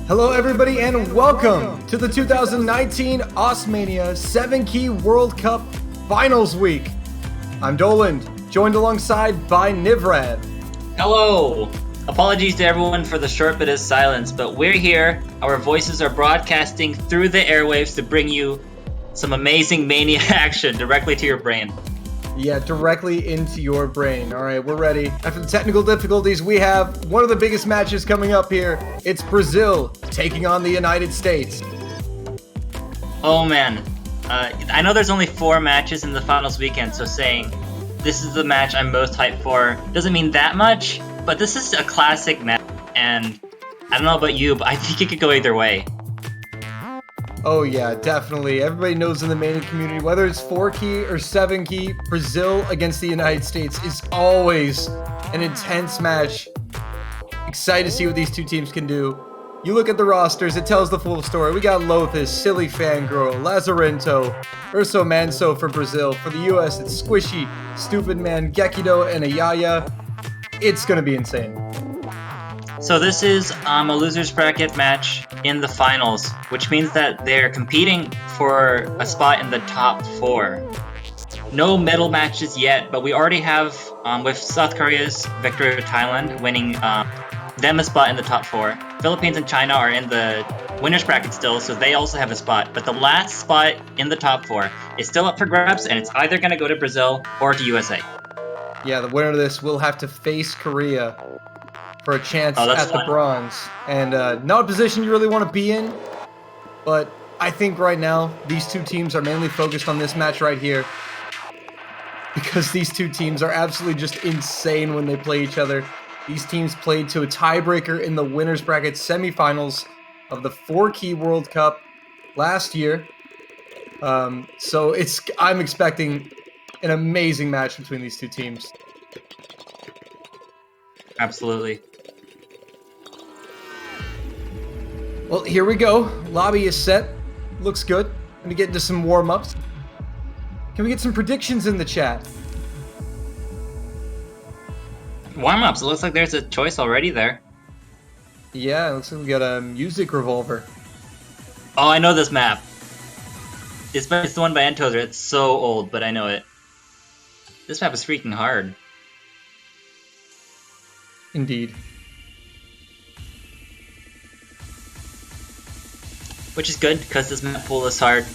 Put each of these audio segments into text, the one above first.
Hello everybody and welcome to the 2019 Mania 7-Key World Cup Finals Week. I'm Doland, joined alongside by Nivrad. Hello! Apologies to everyone for the short bit of silence, but we're here. Our voices are broadcasting through the airwaves to bring you some amazing Mania action directly to your brain. Yeah, directly into your brain. All right, we're ready. After the technical difficulties, we have one of the biggest matches coming up here. It's Brazil taking on the United States. Oh man, I know there's only 4 matches in the finals weekend, so saying this is the match I'm most hyped for doesn't mean that much, but this is a classic match, and I don't know about you, but I think it could go either way. Oh yeah, definitely. Everybody knows in the Mania community, whether it's 4-key or 7-key, Brazil against the United States is always an intense match. Excited to see what these two teams can do. You look at the rosters, it tells the full story. We got Lothus, Silly Fangirl, Lazarento, Urso Manso for Brazil. For the US, it's Squishy, Stupid Man, Gekido, and Ayaya. It's gonna be insane. So this is a loser's bracket match in the finals, which means that they're competing for a spot in the top 4. No medal matches yet, but we already have, with South Korea's victory over Thailand, winning them a spot in the top 4. Philippines and China are in the winner's bracket still, so they also have a spot. But the last spot in the top 4 is still up for grabs, and it's either going to go to Brazil or to USA. Yeah, the winner of this will have to face Korea for a chance at fun. the bronze. And not a position you really want to be in, but I think right now these two teams are mainly focused on this match right here, because these two teams are absolutely just insane when they play each other. These teams played to a tiebreaker in the winner's bracket semifinals of the 4-Key World Cup last year. So I'm expecting an amazing match between these two teams. Absolutely. Well, here we go. Lobby is set. Looks good. I'm gonna get into some warm-ups. Can we get some predictions in the chat? Warm-ups. It looks like there's a choice already there. Yeah, it looks like we got a music revolver. Oh, I know this map. It's the one by Entozer. It's so old, but I know it. This map is freaking hard. Indeed. Which is good, because this map pool is hard.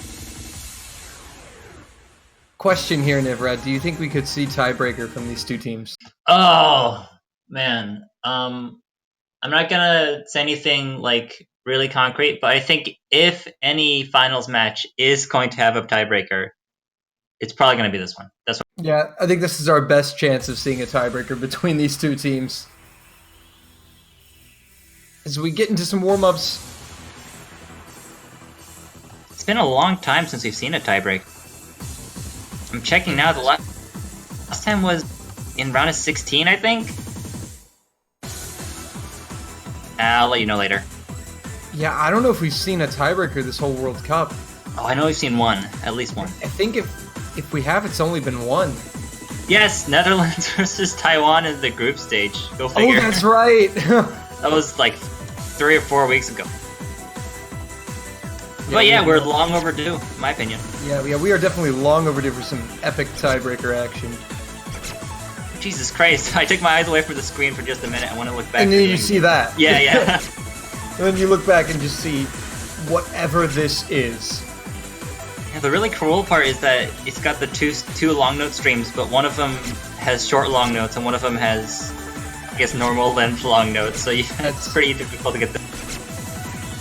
Question here, Nivrad. Do you think we could see tiebreaker from these two teams? Oh, man. I'm not gonna say anything, like, really concrete, but I think if any finals match is going to have a tiebreaker, it's probably gonna be this one. That's what. Yeah, I think this is our best chance of seeing a tiebreaker between these two teams. As we get into some warm-ups. It's been a long time since we've seen a tiebreak. I'm checking now. The last time was in round of 16, I think. I'll let you know later. Yeah, I don't know if we've seen a tiebreaker this whole World Cup. Oh, I know we've seen one, at least one. I think if we have, it's only been one. Yes, Netherlands versus Taiwan in the group stage. Go figure. Oh, that's right. That was like 3 or 4 weeks ago. But yeah, we're long overdue, in my opinion. Yeah, we are definitely long overdue for some epic tiebreaker action. Jesus Christ, I took my eyes away from the screen for just a minute. I want to look back. And then you see that. Yeah, yeah. And then you look back and just see whatever this is. Yeah, the really cool part is that it's got the two long note streams, but one of them has short long notes and one of them has, I guess, normal length long notes. So yeah, it's pretty difficult to get them.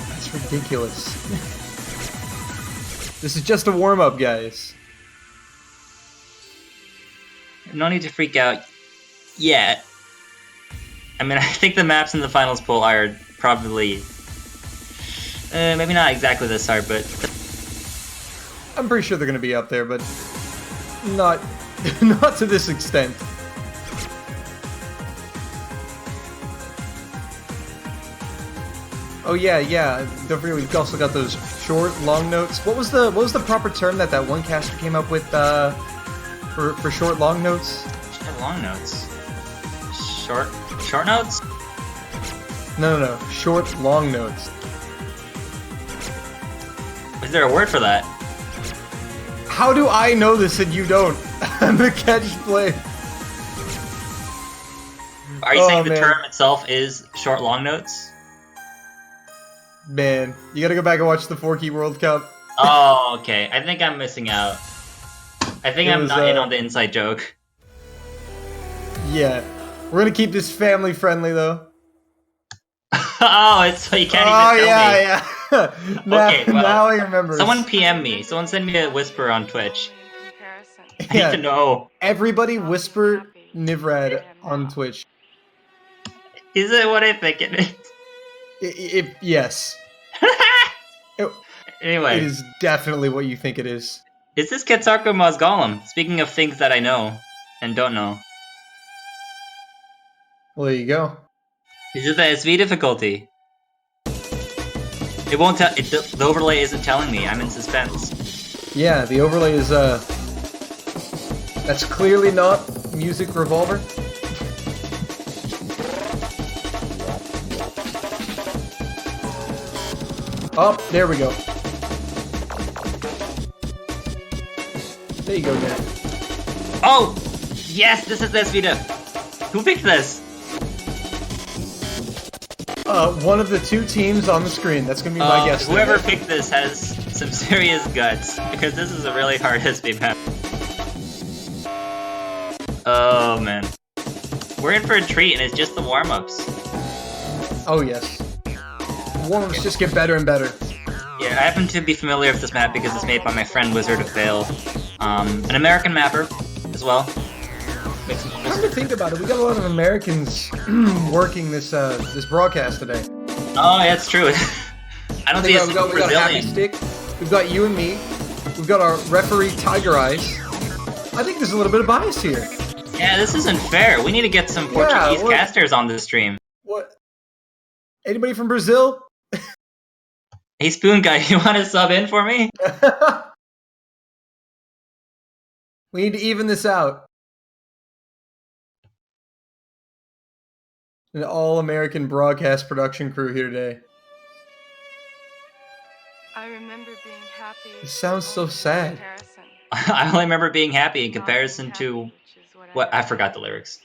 That's ridiculous. This is just a warm-up, guys. No need to freak out yet. I mean, I think the maps in the finals pool are probably maybe not exactly this hard, but I'm pretty sure they're going to be up there, but not not to this extent. Oh yeah. Don't forget we've also got those short, long notes. What was the proper term that one caster came up with for short, long notes? Short, long notes. Short notes? No. Short, long notes. Is there a word for that? How do I know this and you don't? I'm the catch play. Are you saying the man. term itself is short long notes? Man, you gotta go back and watch the 4-key World Cup. Oh, okay. I think I'm missing out. I think I'm was, not in on the inside joke. Yeah. We're gonna keep this family friendly though. Oh, it's so you can't even tell me. Yeah. now, Okay, well, now I remember. Someone PM me. Someone send me a whisper on Twitch. I Yeah. need to know. Everybody whisper Nivrad on Twitch. Is it what I think it is? Yes. Anyway, It is definitely what you think it is. is this Ketsaku Mozgolem? Speaking of things that I know and don't know. Well, there you go. Is it the SV difficulty? It won't tell. The overlay isn't telling me. I'm in suspense. Yeah, the overlay is, that's clearly not Music Revolver. Oh, there we go. There you go, Dan. Oh! Yes, this is the SV diff. Who picked this? One of the two teams on the screen. That's gonna be my guess. Whoever picked this has some serious guts, because this is a really hard SV map. Oh man. We're in for a treat, and it's just the warm-ups. Oh, yes. Warm-ups just get better and better. Yeah, I happen to be familiar with this map because it's made by my friend Wizard of Vale. An American mapper, as well. Come to think about it, we got a lot of Americans working this this broadcast today. Oh, yeah, it's true. I don't see a single we got Happy Brazilian. Stick, we've got you and me, we've got our referee Tiger Eyes. I think there's a little bit of bias here. Yeah, this isn't fair. We need to get some Portuguese casters on this stream. What? Anybody from Brazil? Hey, Spoon Guy, you want to sub in for me? We need to even this out. An all-American broadcast production crew here today. I remember being happy. It sounds so sad. I only remember being happy in comparison to what I forgot the lyrics.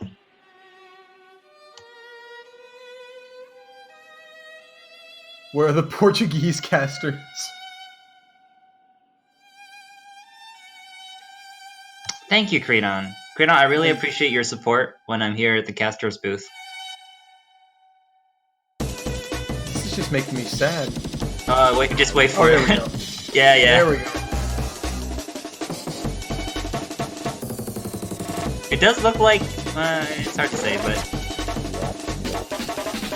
Where are the Portuguese casters? Thank you, Krenon. Krenon, I really appreciate your support when I'm here at the Casters booth. This is just making me sad. Wait, just wait for Oh, it. there we go. Yeah, yeah. There we go. It does look like, it's hard to say, but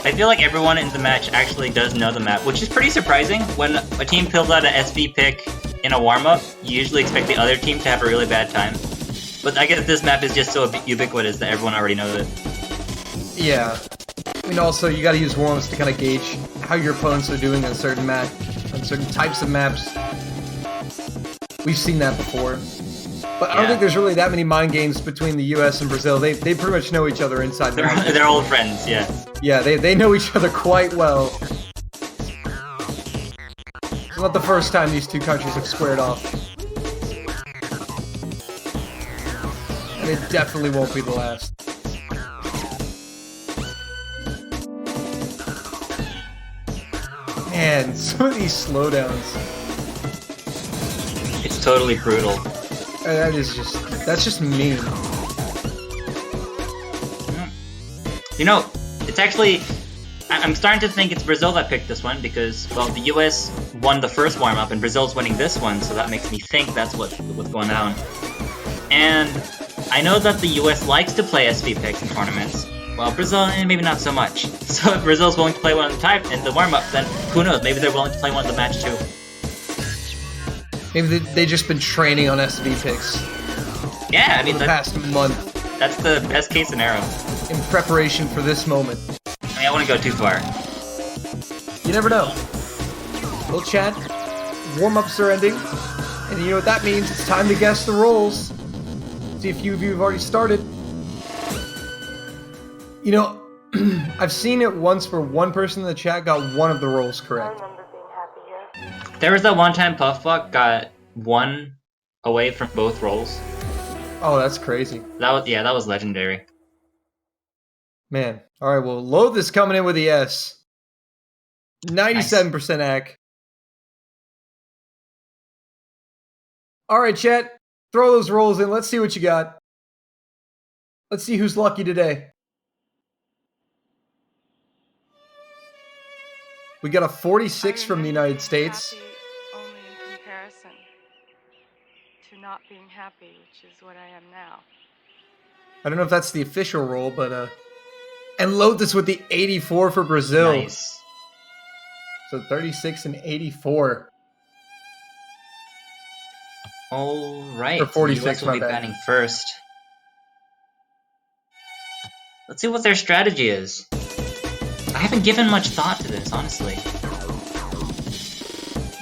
I feel like everyone in the match actually does know the map, which is pretty surprising. When a team pulls out an SV pick in a warm-up, you usually expect the other team to have a really bad time. But I guess this map is just so ubiquitous that everyone already knows it. Yeah. I mean, also, you gotta use warm-ups to kind of gauge how your opponents are doing on a certain map, on certain types of maps. We've seen that before. But I don't think there's really that many mind games between the US and Brazil. They pretty much know each other inside and out. They're old friends, yeah. Yeah, they know each other quite well. It's not the first time these two countries have squared off. And it definitely won't be the last. Man, some of these slowdowns. It's totally brutal. That's just mean. You know, it's actually, I'm starting to think it's Brazil that picked this one because, well, the US won the first warm-up and Brazil's winning this one, so that makes me think that's what's going on. And I know that the US likes to play SV picks in tournaments. Well, Brazil, maybe not so much. So if Brazil's willing to play one in the warm-up, then who knows, maybe they're willing to play one in the match too. Maybe they've just been training on SV picks. Yeah, I mean, the past month. That's the best case scenario. In preparation for this moment. I mean, I wouldn't go too far. You never know. Well, Chad, warm-ups are ending. And you know what that means? It's time to guess the rolls. See if you of you have already started. You know, I've seen it once where one person in the chat got one of the rolls correct. There was that one time Puffbuck got 1 away from both rolls. Oh, that's crazy. That was legendary. Man. All right, well, Lothus coming in with the S. 97% AC. All right, chat. Throw those rolls in. Let's see what you got. Let's see who's lucky today. We got a 46 from the United States. Happy only in comparison to not being happy, which is what I am now. I don't know if that's the official roll, but and Lothus with the 84 for Brazil. Nice. So 36 and 84. All right. Or 46, the US will my be bad. banning first. Let's see what their strategy is. I haven't given much thought to this, honestly.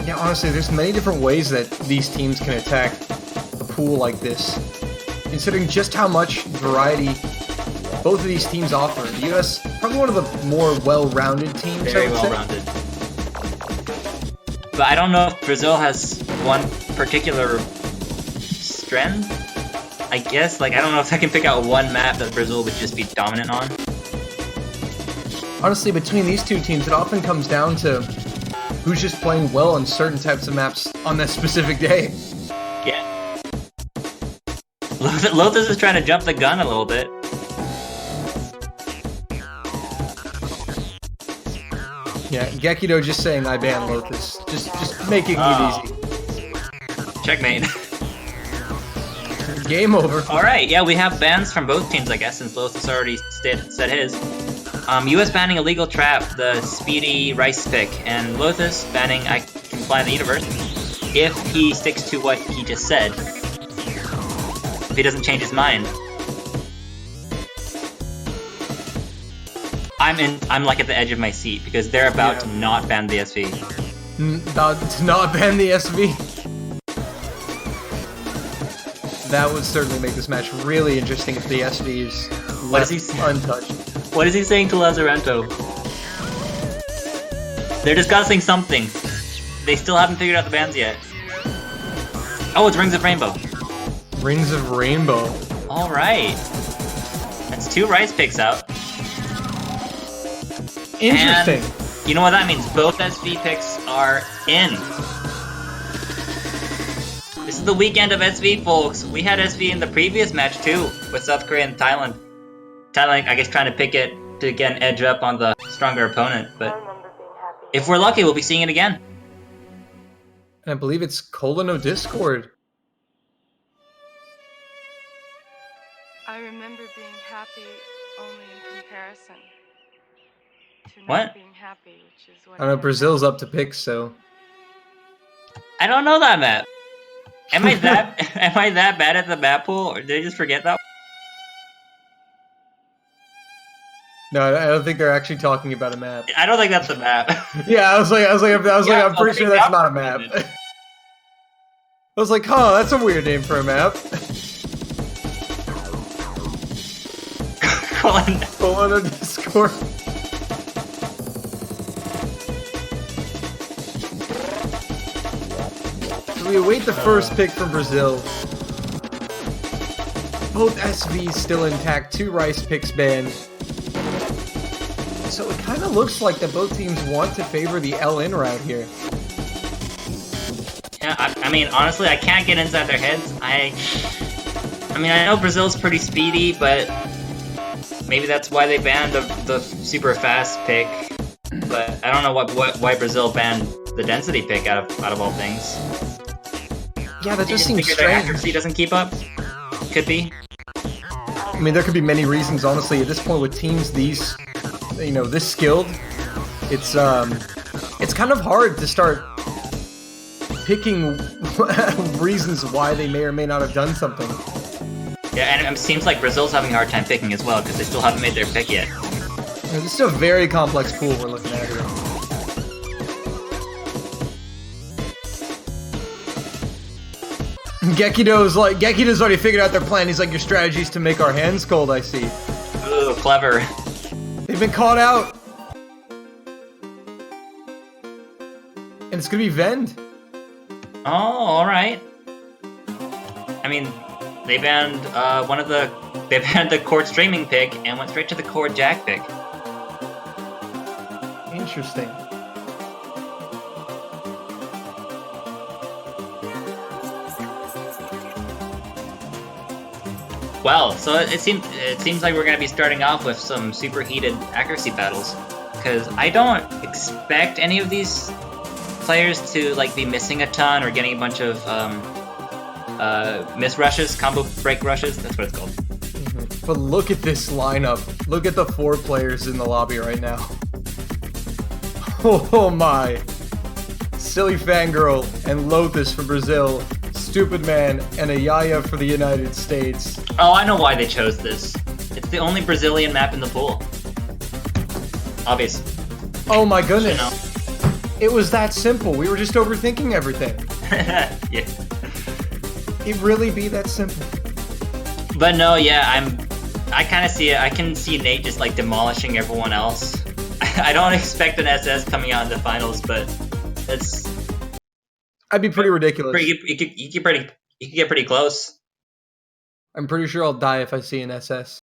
Yeah, honestly, there's many different ways that these teams can attack a pool like this. Considering just how much variety both of these teams offer. The US, probably one of the more well-rounded teams, Very I would say. well-rounded. But I don't know if Brazil has one particular strength. I guess, like, I don't know if I can pick out one map that Brazil would just be dominant on. Honestly, between these two teams, it often comes down to who's just playing well on certain types of maps on that specific day. Yeah. Lothus is trying to jump the gun a little bit. Yeah, Gekido just saying I ban Lothus. Just making it easy. Checkmate. Game over. Alright, yeah, we have bans from both teams, I guess, since Lothus already said his. US banning Illegal Trap, the speedy rice pick, and Lothus banning I Can Fly in the Universe, if he sticks to what he just said. If he doesn't change his mind. I'm like at the edge of my seat, because they're about to not ban the SV. Not ban the SV. That would certainly make this match really interesting if the SV is left untouched. What is he saying to Lazarento? They're discussing something. They still haven't figured out the bans yet. Oh, it's Rings of Rainbow. Rings of Rainbow. Alright. That's 2 rice picks out. Interesting. And you know what that means? Both SV picks are in. This is the weekend of SV, folks. We had SV in the previous match too, with South Korea and Thailand. Thailand, I guess, trying to pick it to get an edge up on the stronger opponent, but if we're lucky, we'll be seeing it again. And I believe it's Colino Discord. I remember being happy only in comparison to not What? being happy, which is what I don't know, am Brazil's up to pick, so... I don't know that map. Am I that bad at the map pool, or did I just forget that? No, I don't think they're actually talking about a map. I don't think that's a map. Yeah, I was like, Yeah, I'm pretty sure that's not a map. I was like, huh, that's a weird name for a map. Colino Discord. So we await the first pick from Brazil. Both SVs still intact, 2 rice picks banned. So it kind of looks like that both teams want to favor the L-in route here. Yeah, I mean, honestly, I can't get inside their heads. I mean, I know Brazil's pretty speedy, but maybe that's why they banned the super fast pick. But I don't know why Brazil banned the density pick out of all things. Yeah, that just seems Their strange. accuracy doesn't keep up. Could be. I mean, there could be many reasons, honestly. At this point, with teams this skilled, it's kind of hard to start picking reasons why they may or may not have done something. Yeah, and it seems like Brazil's having a hard time picking as well, because they still haven't made their pick yet. This is a very complex pool we're looking at here. Gekido's already figured out their plan. He's like, your strategy is to make our hands cold, I see. Ooh, clever. They've been caught out. And it's gonna be Vend. Oh, alright. I mean, they banned they banned the Cord streaming pick and went straight to the Cord Jack pick. Interesting. Well, so it seems like we're gonna be starting off with some super heated accuracy battles, because I don't expect any of these players to like be missing a ton or getting a bunch of miss rushes, combo break rushes. That's what it's called. But look at this lineup. Look at the 4 players in the lobby right now. Oh my. Silly Fangirl and Lotus for Brazil. Stupid Man and Ayaya for the United States. Oh, I know why they chose this. It's the only Brazilian map in the pool. Obvious. Oh my goodness. You know. It was that simple. We were just overthinking everything. Yeah. It really be that simple. But no, yeah, I kind of see it. I can see Nate just like demolishing everyone else. I don't expect an SS coming out in the finals, but it's. I'd be pretty ridiculous. You could get pretty close. I'm pretty sure I'll die if I see an SS.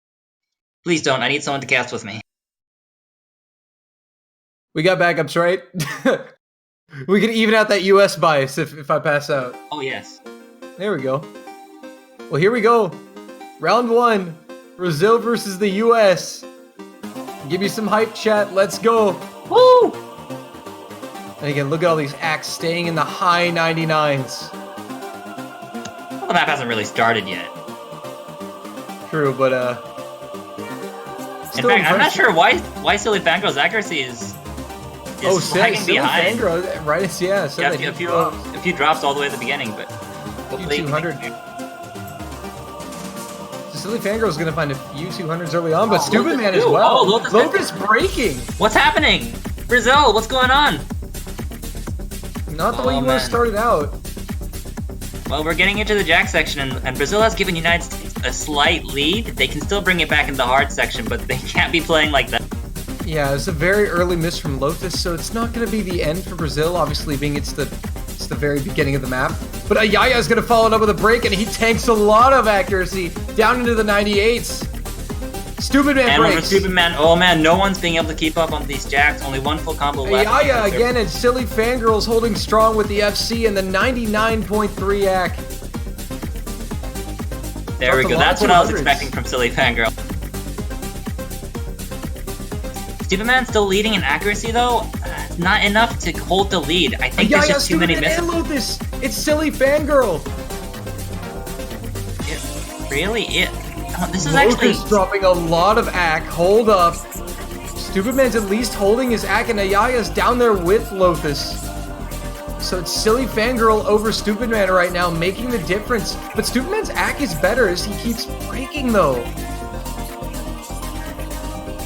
Please don't. I need someone to cast with me. We got backups, right? We can even out that US bias if I pass out. Oh yes. There we go. Well, here we go. Round 1. Brazil versus the US. Give me some hype, chat. Let's go. Woo! And again, look at all these acts staying in the high 99s. Well, the map hasn't really started yet. True, but In fact, I'm not sure why Silly Fangirl's accuracy is lagging Silly behind. Fangirl, right? Yeah, so Yeah, that a few drops all the way at the beginning, but hopefully. U200. So Silly Fangirl's gonna find a few 200s early on, but Stupid Lotus Man as too. well. Oh, Lotus breaking. What's happening? Brazil, what's going on? Not the way you want man. to start it out. Well, we're getting into the Jack section, and Brazil has given United States a slight lead. They can still bring it back in the hard section, but they can't be playing like that. Yeah, it's a very early miss from Lotus, so it's not going to be the end for Brazil, obviously being it's the very beginning of the map. But Ayaya is going to follow it up with a break, and he tanks a lot of accuracy down into the 98s. Stupid Man And breaks. with Stupid Man, oh man, no one's being able to keep up on these Jacks. Only one full combo left. Ayaya again, and Silly Fangirl's holding strong with the FC and the 99.3 AC. There we go. That's what I was expecting from Silly Fangirl. Stupid Man still leading in accuracy though. Not enough to hold the lead. I think there's just too many misses. And Lotus. It's Silly Fangirl. Really? Oh, this is Lotus actually dropping a lot of AC. Hold up. Stupid Man's at least holding his AC, and Ayaya's down there with Lotus. So it's Silly Fangirl over Stupid Man right now, making the difference. But Stupid Man's AC is better as he keeps breaking, though.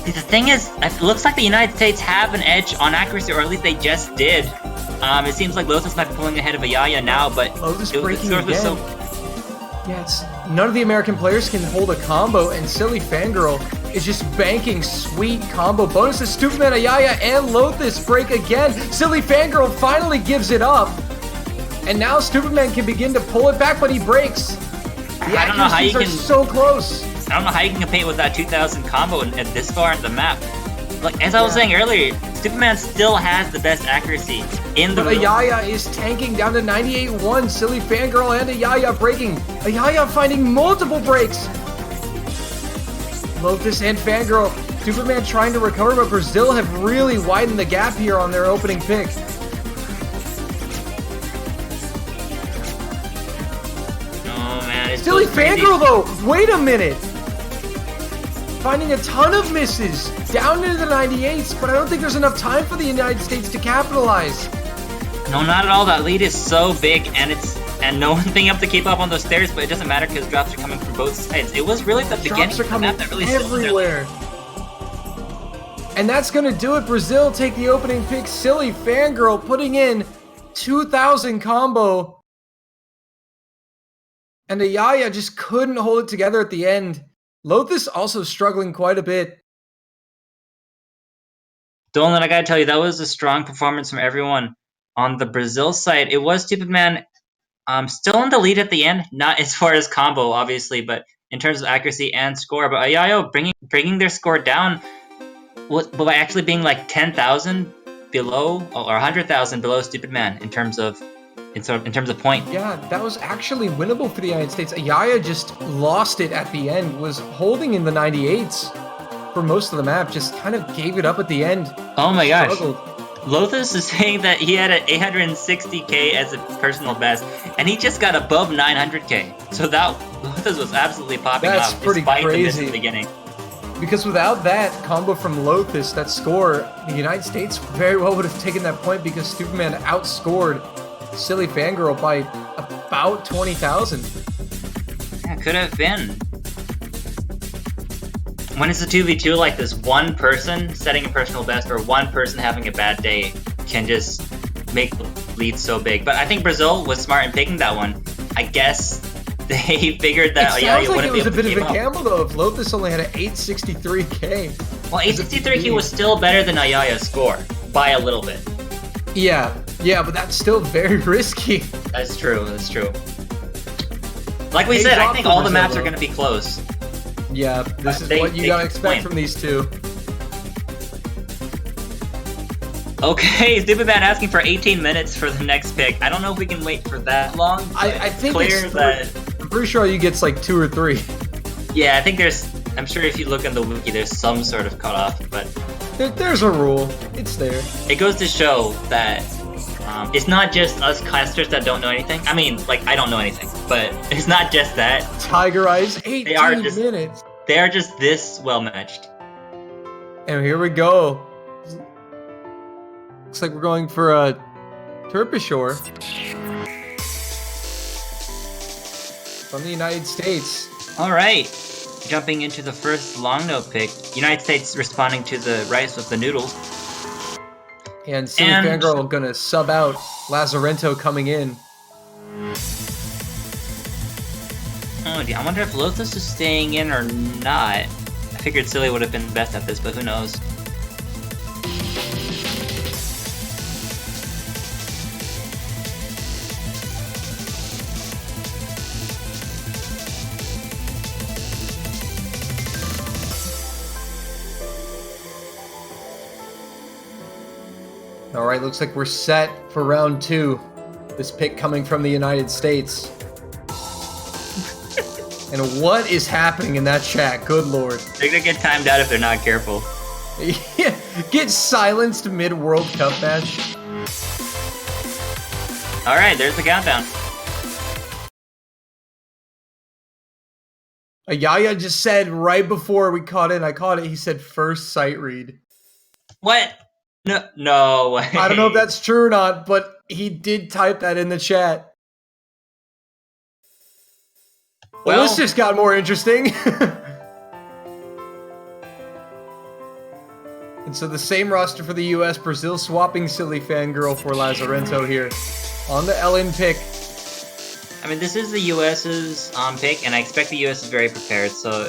The thing is, it looks like the United States have an edge on accuracy, or at least they just did. It seems like Lotus might be pulling ahead of Ayaya now, but Lotus breaking again. Yeah, none of the American players can hold a combo, and Silly Fangirl is just banking sweet combo bonuses. Stupid Man, Ayaya, and Lotus break again. Silly Fangirl finally gives it up, and now Stupid Man can begin to pull it back, but he breaks. The I don't know how you accuracies can. are so close. I don't know how you can compete with that 2000 combo and this far in the map. Like as I was saying earlier, Stupid Man still has the best accuracy in the. But Ayaya is tanking down to 98-1. Silly Fangirl and Ayaya breaking. Ayaya finding multiple breaks. Lotus and Fangirl. Stupid Man trying to recover, but Brazil have really widened the gap here on their opening pick. Oh man, it's Silly so crazy. Fangirl though, wait a minute. Finding a ton of misses down into the 98s, but I don't think there's enough time for the United States to capitalize. No, not at all. That lead is so big, and no one being able to keep up on those stairs. But it doesn't matter because drops are coming from both sides. It was really the beginning Drops are of the coming map that really everywhere. And that's gonna do it. Brazil take the opening pick. Silly Fangirl putting in 2,000 combo. And Ayaya just couldn't hold it together at the end. Lotus also struggling quite a bit. Dolan, I gotta tell you, that was a strong performance from everyone. On the Brazil side, it was Stupid Man Still in the lead at the end, not as far as combo, obviously, but in terms of accuracy and score. But Ayayo bringing their score down by actually being like 10,000 below or 100,000 below Stupid Man in terms of point. Yeah, that was actually winnable for the United States. Ayaya just lost it at the end, was holding in the 98s for most of the map, just kind of gave it up at the end. Oh my gosh. Struggled. Lothus is saying that he had an 860k as a personal best, and he just got above 900k. So that Lothus was absolutely popping That's off pretty despite the miss crazy. in the beginning. Because without that combo from Lothus, that score, the United States very well would have taken that point because Stupid Man outscored Silly Fangirl by about 20,000. Yeah, could have been. When it's a 2v2 like this, one person setting a personal best or one person having a bad day can just make the lead so big. But I think Brazil was smart in picking that one. I guess they figured that It sounds like wouldn't it was be a able bit to of keep a up. gamble though. If Lothus only had an 863k. Well, 863k was still better than Ayaya's score by a little bit. Yeah, but that's still very risky. That's true. Like we Pays said, I off think for all the Brazil, maps are though. going to be close. Yeah, this is They- what you they gotta keep expect playing. from these two. Okay, Stupid Man asking for 18 minutes for the next pick. I don't know if we can wait for that long. I but think clear it's that. I'm pretty sure you gets like 2 or 3. Yeah, I think I'm sure if you look in the wiki, there's some sort of cutoff, but There's a rule. It's there. it goes to show that it's not just us casters that don't know anything. I mean, like, I don't know anything, but it's not just that. Tiger Eyes, 18 They are just- minutes. They are just this well matched. And here we go. Looks like we're going for a Terpishore from the United States. All right, jumping into the first long note pick. United States responding to the rice with the noodles. And Silly And- Fangirl gonna sub out Lazarento coming in. Oh, I wonder if Lothus is staying in or not. I figured Silly would have been best at this, but who knows? All right, looks like we're set for round 2. This pick coming from the United States. And what is happening in that chat? Good lord. They're gonna get timed out if they're not careful. Get silenced mid-World Cup match. All right, there's the countdown. Ayaya just said right before we caught it, I caught it, he said first sight read. What? No way. I don't know if that's true or not, but he did type that in the chat. Well, this just got more interesting. And so the same roster for the US, Brazil swapping Silly Fangirl for Lazarento here on the Ellen pick. I mean, this is the US's pick, and I expect the US is very prepared, so...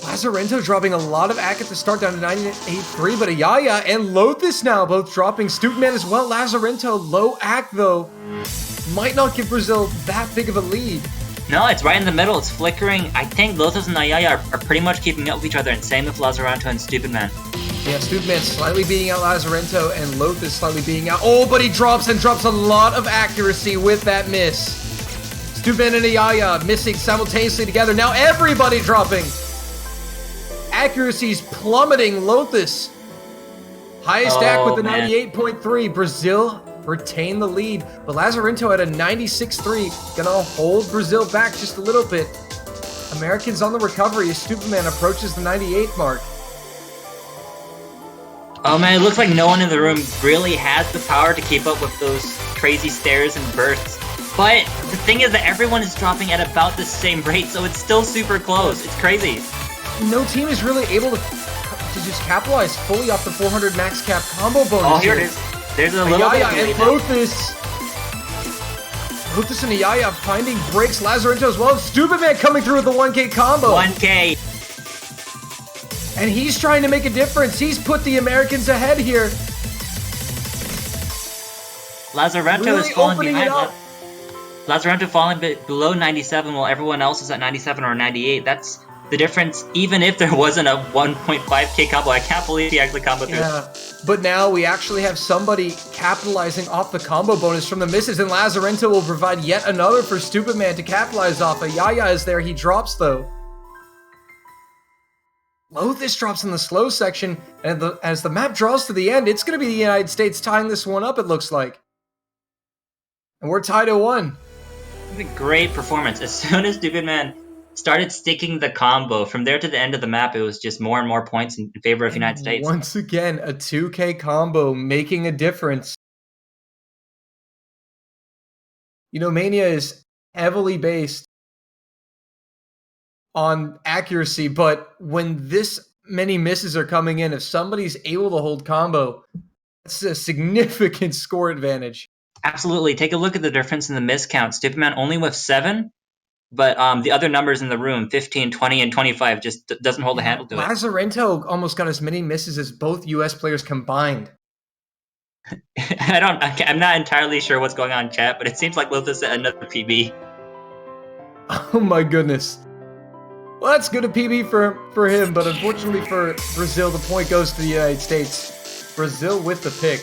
Lazarento dropping a lot of AC at the start down to 98.3, but Ayaya and Lothus now both dropping. Stupid Man as well. Lazarento low AC though. Might not give Brazil that big of a lead. No, it's right in the middle. It's flickering. I think Lothus and Ayaya are pretty much keeping up with each other, and same with Lazarento and Stupid Man. Yeah, Stupid Man slightly beating out Lazarento and Lothus slightly beating out. Oh, but he drops a lot of accuracy with that miss. Stupid Man and Ayaya missing simultaneously together. Now everybody dropping. Accuracy's plummeting. Lothus highest AC with the man. 98.3. Brazil retain the lead, but Lazarento at a 96.3 gonna hold Brazil back just a little bit. Americans on the recovery as Stupid Man approaches the 98 mark. Oh man, it looks like no one in the room really has the power to keep up with those crazy stairs and bursts. But the thing is that everyone is dropping at about the same rate, so it's still super close. It's crazy. No team is really able to just capitalize fully off the 400 max cap combo bonus. Oh, here it is. There's a little bit of Ayaya delay and there. Lothus. Lothus and Ayaya finding breaks. Lazarento as well. Stupid Man coming through with the 1K combo. 1K. And he's trying to make a difference. He's put the Americans ahead here. Lazarento Really is falling opening it behind. up. Lazarento falling below 97 while everyone else is at 97 or 98. That's the difference, even if there wasn't a 1.5k combo. I can't believe he actually comboed through. Yeah, but now we actually have somebody capitalizing off the combo bonus from the misses, and Lazarento will provide yet another for Stupid Man to capitalize off. Yaya is there, he drops though. Lothus drops in the slow section, and as the map draws to the end, it's going to be the United States tying this one up, it looks like. And we're tied at 1. A great performance. As soon as Stupid Man started sticking the combo, from there to the end of the map, it was just more and more points in favor of the United States. Once again, a 2K combo making a difference. You know, Mania is heavily based on accuracy, but when this many misses are coming in, if somebody's able to hold combo, that's a significant score advantage. Absolutely. Take a look at the difference in the miss count. Stupid Man only with 7, but the other numbers in the room, 15, 20, and 25, just doesn't hold a handle to it. Lazarento almost got as many misses as both US players combined. I'm not entirely sure what's going on in chat, but it seems like Lothus set another PB. Oh my goodness. Well, that's good a PB for him, but unfortunately for Brazil, the point goes to the United States. Brazil with the pick.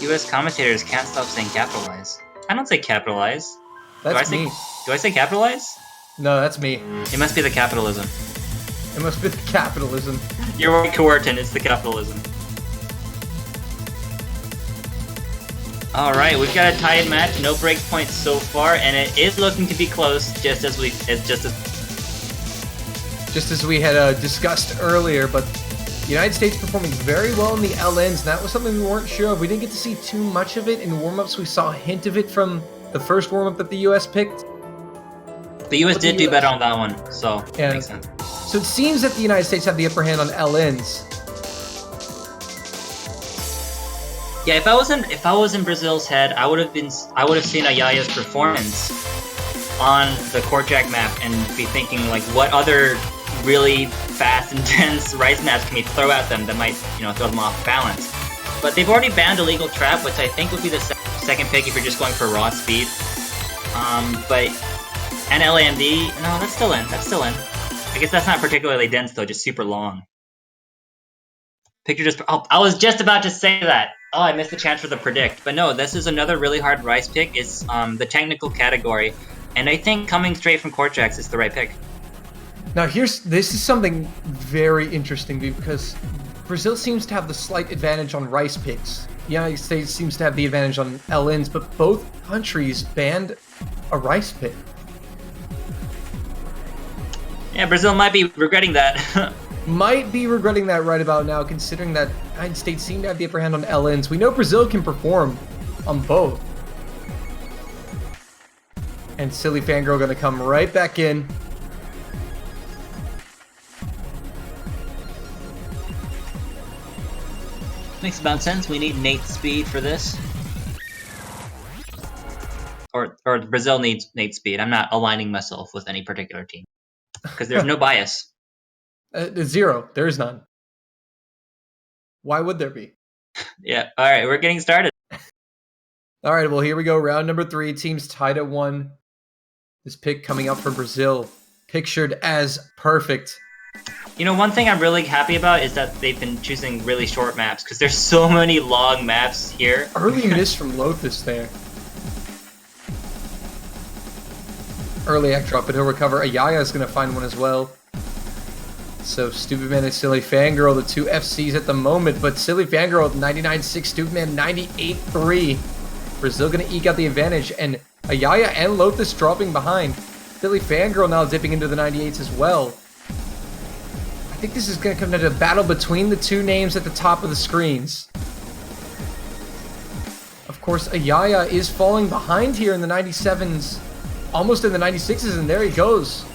US commentators can't stop saying capitalize. I don't say capitalize. That's me. Do I say capitalize? No, that's me. It must be the capitalism. It must be the capitalism. You're right, Kuerten, it's the capitalism. Alright, we've got a tied match, no break points so far, and it is looking to be close, just as we had discussed earlier, but the United States performing very well in the LNs, and that was something we weren't sure of. We didn't get to see too much of it in warm-ups. We saw a hint of it from the first warm-up that the US picked. The US did do better on that one, so yeah. Makes sense. So it seems that the United States have the upper hand on LNs. Yeah, if I was in Brazil's head, I would have seen Ayaya's performance on the Korchak map and be thinking like, what other really fast, intense rice maps can we throw at them that might, throw them off balance? But they've already banned Illegal Trap, which I think would be the second pick if you're just going for raw speed. And LAMD, no, that's still in. I guess that's not particularly dense though, just super long. I was just about to say that. Oh, I missed the chance for the predict. But no, this is another really hard rice pick. It's the technical category. And I think coming straight from Korchak is the right pick. Now this is something very interesting because Brazil seems to have the slight advantage on rice picks. The United States seems to have the advantage on LNs, but both countries banned a rice pick. Yeah, Brazil might be regretting that. Might be regretting that right about now, considering that the United States seem to have the upper hand on LNs. We know Brazil can perform on both. And Silly Fangirl gonna come right back in. Makes about sense. We need Nate speed for this. Or Brazil needs Nate speed. I'm not aligning myself with any particular team. Because there's no bias. Zero. There is none. Why would there be? Yeah. All right. We're getting started. All right. Well, here we go. Round number 3. Teams tied at 1. This pick coming up for Brazil. Pictured as perfect. One thing I'm really happy about is that they've been choosing really short maps. Because there's so many long maps here. Early miss from Lothus there. Early act drop, but he'll recover. Ayaya is going to find one as well. So Stupid Man and Silly Fangirl, the two FCs at the moment, but Silly Fangirl 99.6, Stupid Man 98.3. Brazil going to eke out the advantage, and Ayaya and Lothus dropping behind. Silly Fangirl now dipping into the 98s as well. I think this is going to come down to a battle between the two names at the top of the screens. Of course, Ayaya is falling behind here in the 97s, almost in the 96s, and there he goes.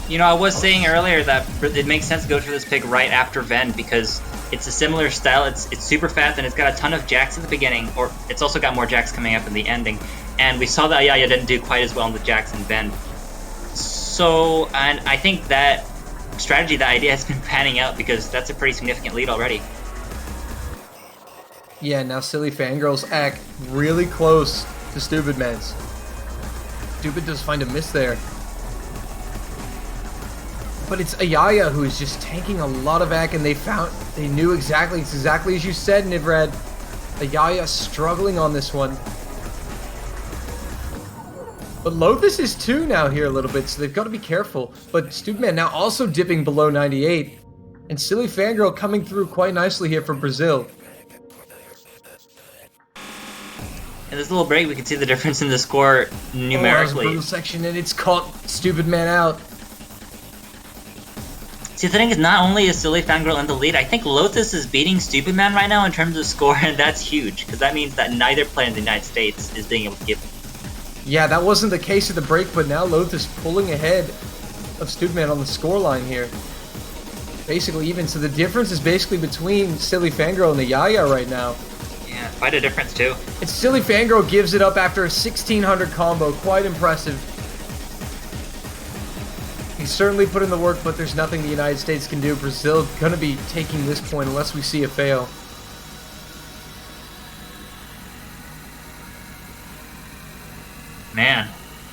I was saying earlier that it makes sense to go for this pick right after Ven because it's a similar style. It's super fast and it's got a ton of jacks at the beginning, or it's also got more jacks coming up in the ending. And we saw that Ayaya didn't do quite as well in the jacks in Ven. So, and I think that strategy, that idea has been panning out because that's a pretty significant lead already. Yeah, now Silly Fangirls act really close to Stupid Man's. Stupid does find a miss there. But it's Ayaya who is just taking a lot of act, and they knew exactly, it's exactly as you said, Nivrad. Ayaya struggling on this one. But Lothus is 2 now here a little bit, so they've got to be careful. But Stupid Man now also dipping below 98. And Silly Fangirl coming through quite nicely here from Brazil. In this little break, we can see the difference in the score numerically. Brutal section, and it's caught Stupid Man out. See, the thing is, not only is Silly Fangirl in the lead, I think Lothus is beating Stupid Man right now in terms of score, and that's huge, because that means that neither player in the United States is being able to give. Yeah, that wasn't the case at the break, but now Lothus pulling ahead of Stupid Man on the scoreline here. Basically even, so the difference is basically between Silly Fangirl and the Yaya right now. Yeah, quite a difference too. It's Silly Fangirl gives it up after a 1600 combo, quite impressive. He's certainly put in the work, but there's nothing the United States can do. Brazil gonna be taking this point unless we see a fail. Man,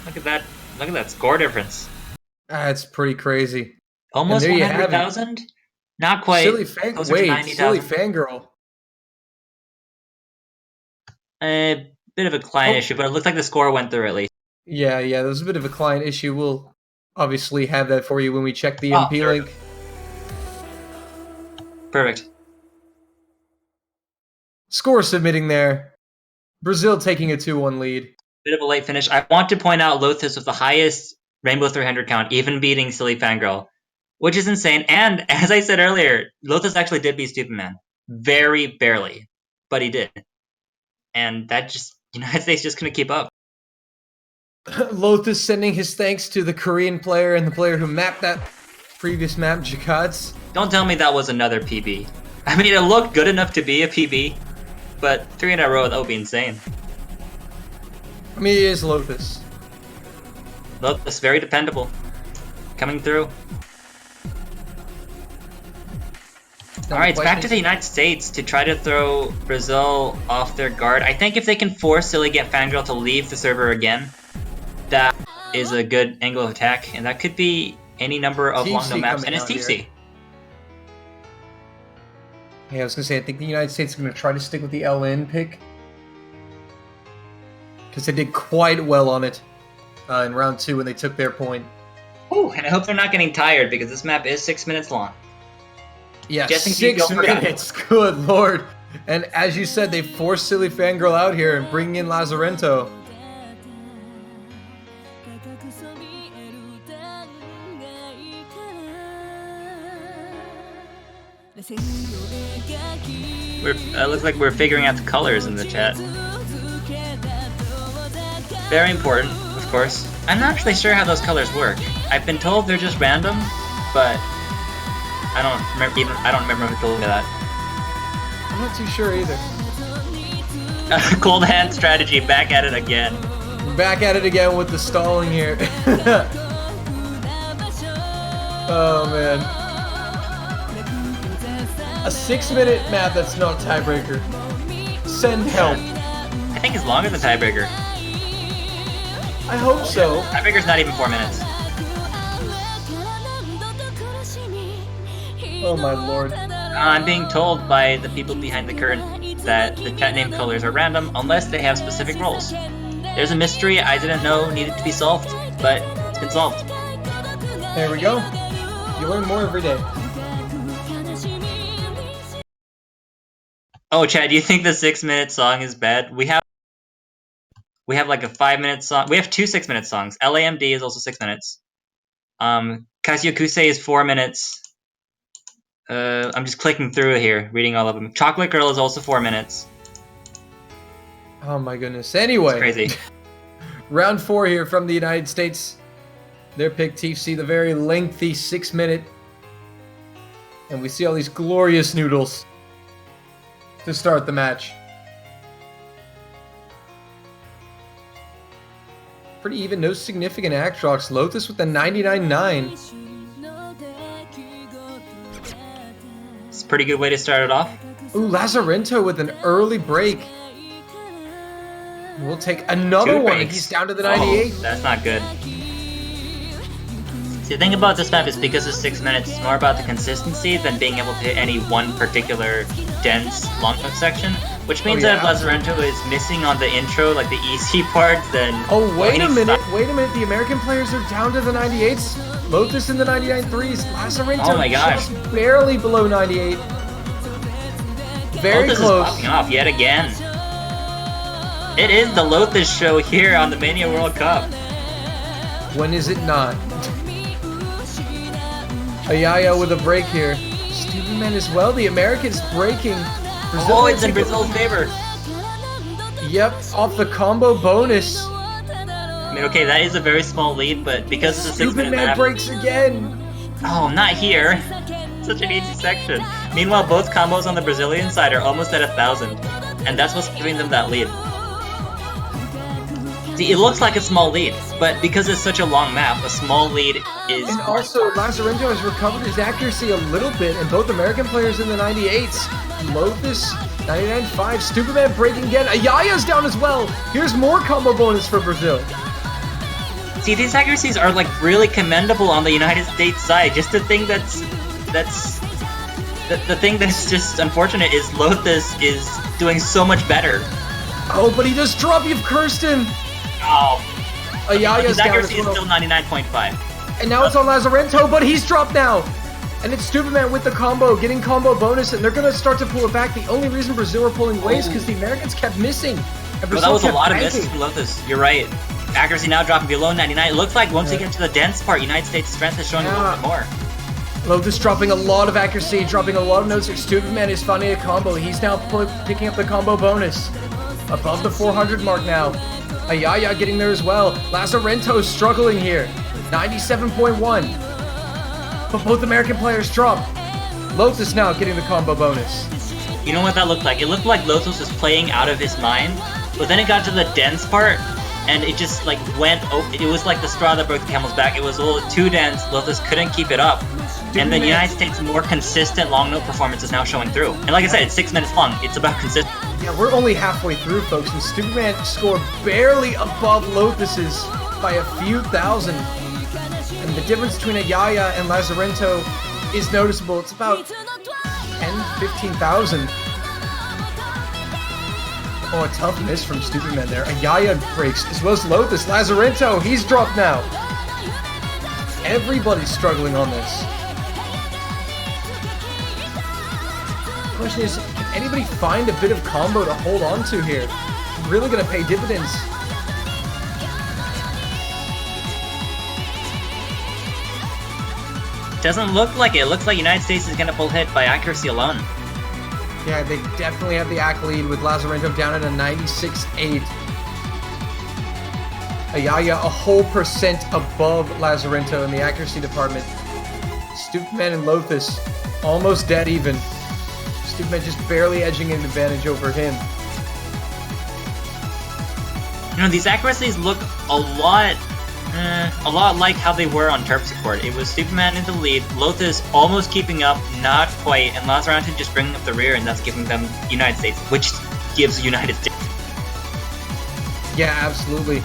look at that score difference. That's pretty crazy. Almost And there you have it. 100,000? Not quite. Silly Closer to Silly 90,000. Fangirl. A bit of a client issue, but it looked like the score went through at least. Yeah, there was a bit of a client issue. We'll obviously have that for you when we check the MP sure. link. Perfect. Score submitting there. Brazil taking a 2-1 lead. Bit of a late finish. I want to point out Lothus with the highest Rainbow 300 count, even beating Silly Fangirl, which is insane. And as I said earlier, Lothus actually did beat Stupid Man. Very barely, but he did. And that just, United States just couldn't keep up. Lothus sending his thanks to the Korean player and the player who mapped that previous map, Jakats. Don't tell me that was another PB. I mean, it looked good enough to be a PB, but 3 in a row, that would be insane. I mean, it is Lothus. Lothus, very dependable. Coming through. Alright, it's back to the United States to try to throw Brazil off their guard. I think if they can force Silly Get Fangirl to leave the server again, that is a good angle of attack, and that could be any number of long no maps, and it's Deep Sea. Yeah, I was gonna say, I think the United States is gonna try to stick with the LN pick. Because they did quite well on it in round 2 when they took their point. Ooh, and I hope they're not getting tired, because this map is 6 minutes long. Yeah, Just in 6 case you don't minutes, good lord. And as you said, they forced Silly Fangirl out here and bringing in Lazarento. Looks like we're figuring out the colors in the chat. Very important, of course. I'm not actually sure how those colors work. I've been told they're just random, but I don't remember who told me that. I'm not too sure either. Cold hand strategy, back at it again. Back at it again with the stalling here. Oh man. A 6-minute map that's not tiebreaker. Send help. I think it's longer than tiebreaker. I hope so. Tiebreaker's not even 4 minutes. Oh my lord. I'm being told by the people behind the curtain that the chat name colors are random unless they have specific roles. There's a mystery I didn't know needed to be solved, but it's been solved. There we go. You learn more every day. Oh, Chad, do you think the 6-minute song is bad? We have like a 5-minute song. We have 2 6-minute songs. LAMD is also 6 minutes. Kasiokuse is 4 minutes. I'm just clicking through here, reading all of them. Chocolate Girl is also 4 minutes. Oh my goodness. Anyway. It's crazy. Round 4 here from the United States. Their pick, TFC, the very lengthy 6-minute. And we see all these glorious noodles to start the match. Pretty even, no significant act drops. Lothus with the 99.9. It's a pretty good way to start it off. Ooh, Lazarento with an early break. We'll take another Two one, and breaks. he's down to the 98. Oh, that's not good. See, the thing about this map is because it's 6 minutes, it's more about the consistency than being able to hit any one particular dense long note section. Which means that if Lazarento is missing on the intro, like the easy parts, then... Oh, wait a minute. The American players are down to the 98s. Lotus in the 99 threes. Lazarento Oh my gosh. just barely below 98. Very Lotus close. is popping off yet again. It is the Lotus show here on the Mania World Cup. When is it not? Ayaya with a break here. Stupid Man as well. The Americans breaking. Brazil Oh, it's in Brazil's favor. Yep, off the combo bonus. I mean, okay, that is a very small lead, but because it's a 6 Stupid minute Man map... breaks again. Oh, not here. Such an easy section. Meanwhile, both combos on the Brazilian side are almost at 1,000. And that's what's giving them that lead. See, it looks like a small lead, but because it's such a long map, a small lead is... And also, Lazarento has recovered his accuracy a little bit, and both American players in the 98s. Lotus, 99.5, Stupid Man breaking again. Ayaya's down as well. Here's more combo bonus for Brazil. See, these accuracies are like really commendable on the United States side. Just the thing the thing that's just unfortunate is Lotus is doing so much better. Oh, but he does drop. You've cursed him. Oh, Ayaya's his down accuracy as is well. still 99.5. And now it's on Lazarento, but he's dropped now. And it's Stupid Man with the combo, getting combo bonus, and they're going to start to pull it back. The only reason Brazil were pulling away is because the Americans kept missing. And Well, Brazil that was a kept lot of banking. misses from Lotus. You're right. Accuracy now dropping below 99. It looks like once you get to the dense part, United States strength is showing a little bit more. Lotus dropping a lot of accuracy, dropping a lot of notes. Stupid Man is finding a combo. He's now picking up the combo bonus. Above the 400 mark now. Ayaya getting there as well. Lazarento's struggling here. 97.1. But both American players drop. Lotus now getting the combo bonus. You know what that looked like? It looked like Lotus was playing out of his mind, but then it got to the dense part, and it just like went open. It was like the straw that broke the camel's back. It was a little too dense. Lotus couldn't keep it up. And the United States' more consistent long note performance is now showing through. And like I said, it's 6 minutes long. It's about consistency. Yeah, we're only halfway through, folks, and Stupid Man scored barely above Lotus's by a few thousand. And the difference between Ayaya and Lazarento is noticeable. It's about 15,000. Oh, a tough miss from Stupid Man there. Ayaya breaks, as well as Lotus. Lazarento, he's dropped now. Everybody's struggling on this. The question is, can anybody find a bit of combo to hold on to here? Really gonna pay dividends. Doesn't look like it. It looks like United States is gonna pull hit by accuracy alone. Yeah, they definitely have the ACK lead with Lazarento down at a 96.8. Ayaya a whole percent above Lazarento in the accuracy department. Stupid Man and Lotus almost dead even. Stupid Man just barely edging an advantage over him. You know, these accuracies look a lot like how they were on Turf Support. It was Superman in the lead, Lotus almost keeping up, not quite, and Lazarento just bringing up the rear, and that's giving them United States, which gives United States. Yeah, absolutely.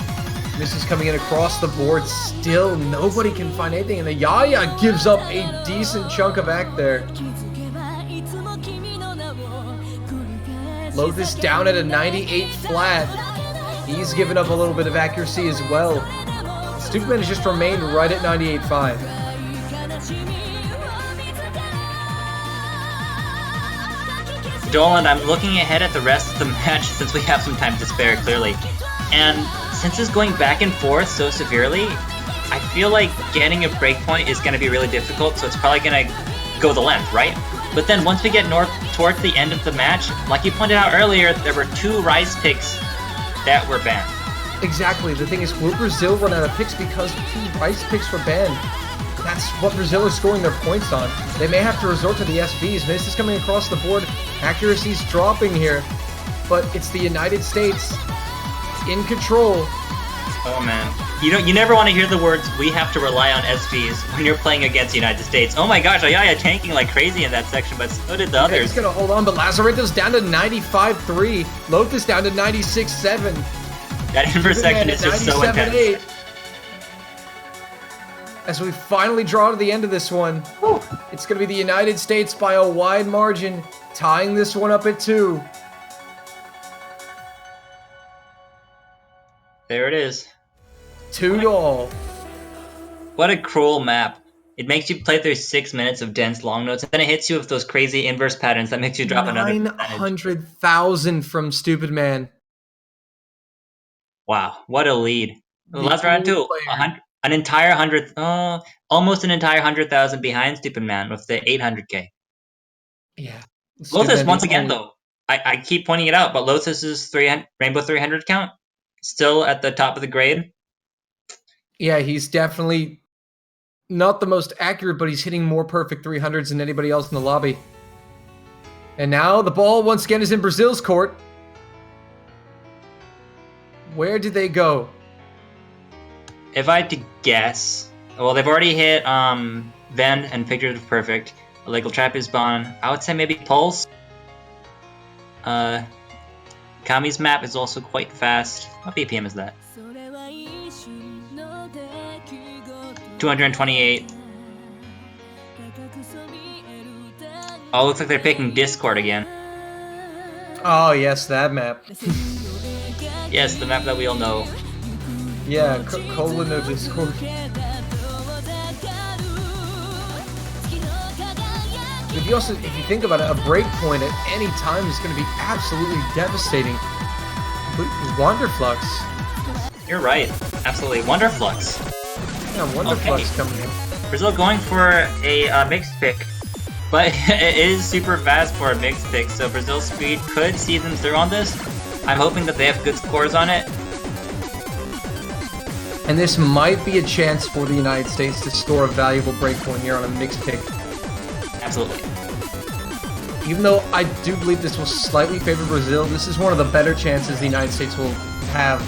This is coming in across the board. Still, nobody can find anything, and the Yaya gives up a decent chunk of act there. Lotus down at a 98 flat. He's given up a little bit of accuracy as well. Stupid Man has just remained right at 98.5. Dolan, I'm looking ahead at the rest of the match since we have some time to spare, clearly. And since it's going back and forth so severely, I feel like getting a breakpoint is going to be really difficult, so it's probably going to go the length, right? But then once we get north towards the end of the match, like you pointed out earlier, there were 2 Rise picks that were banned. Exactly. The thing is, will Brazil run out of picks because 2 Rice picks were banned? That's what Brazil is scoring their points on. They may have to resort to the SVs. This is coming across the board. Accuracy's dropping here. But it's the United States in control. Oh man. You never want to hear the words, we have to rely on SVs when you're playing against the United States. Oh my gosh, Ayaya tanking like crazy in that section, but so did the others. He's gonna hold on, but Lazarento's down to 95.3. Lothus down to 96.7. That inverse section is just so intense. 97.8. As we finally draw to the end of this one, it's gonna be the United States by a wide margin, tying this one up at 2. There it is. 2-all. What a cruel map. It makes you play through 6 minutes of dense long notes, and then it hits you with those crazy inverse patterns that makes you drop another percentage. 900,000 from Stupid Man. Wow, what a lead. The Last round only too. player. An entire 100, almost an entire 100,000 behind Stupid Man with the 800k. Yeah. Lotus, once again, though, I keep pointing it out, but Lotus's Rainbow 300 count still at the top of the grade. Yeah, he's definitely not the most accurate, but he's hitting more perfect 300s than anybody else in the lobby. And now the ball once again is in Brazil's court. Where did they go? If I had to guess, well, they've already hit Vend and Figurative Perfect. Illegal Trap is Bon. I would say maybe Pulse. Kami's map is also quite fast. What BPM is that? 228. Oh, looks like they're picking Discord again. Oh, yes, that map. Yes, the map that we all know. Yeah, colon no Discord. If you think about it, a breakpoint at any time is going to be absolutely devastating. Wonderflux. You're right. Absolutely. Wonderflux. Yeah, Wonderflux coming in. Brazil going for a mixed pick. But it is super fast for a mixed pick, so Brazil's speed could see them through on this. I'm hoping that they have good scores on it. And this might be a chance for the United States to store a valuable breakpoint here on a mixed pick. Absolutely. Even though I do believe this will slightly favor Brazil, this is one of the better chances the United States will have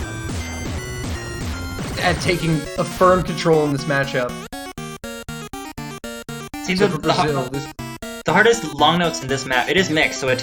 at taking a firm control in this matchup. See, So the hardest long notes in this map, it is mixed, so it